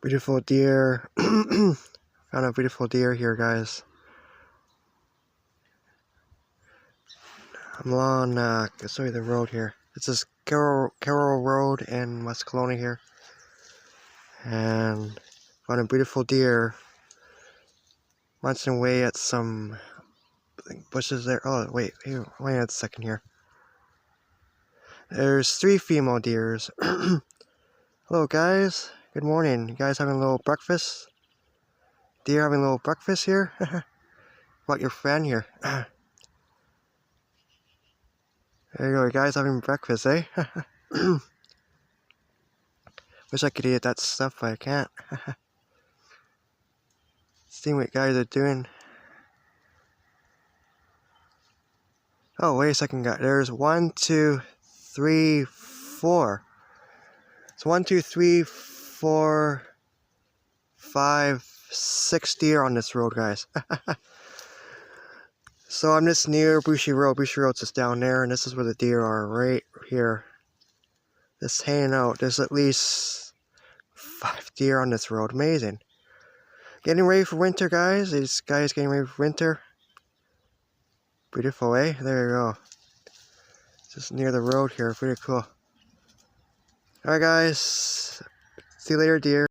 Beautiful deer. Found a beautiful deer here, guys. I'm along, I'll show you the road here. This is Carrall Road in West Kelowna here. And found a beautiful deer munching away at some bushes there. Oh, wait a second here. There's 3 female deers. Hello, guys. Good morning. You guys having a little breakfast? Deer having a little breakfast here? About your friend here. There you go, you guys having breakfast, eh? Wish I could eat that stuff, but I can't. See what you guys are doing. Oh, wait a second, guys. There's 1, 2, 3, 4. It's 1, 2, 3, 4, 5, 6 deer on this road, guys. So I'm just near Bushy Road. Bushy Road's just down there, and this is where the deer are, right here. Just hanging out. There's at least 5 deer on this road. Amazing. Getting ready for winter, guys. These guys getting ready for winter. Beautiful, eh? There you go. Just near the road here. Pretty cool. Alright, guys. See you later, deer.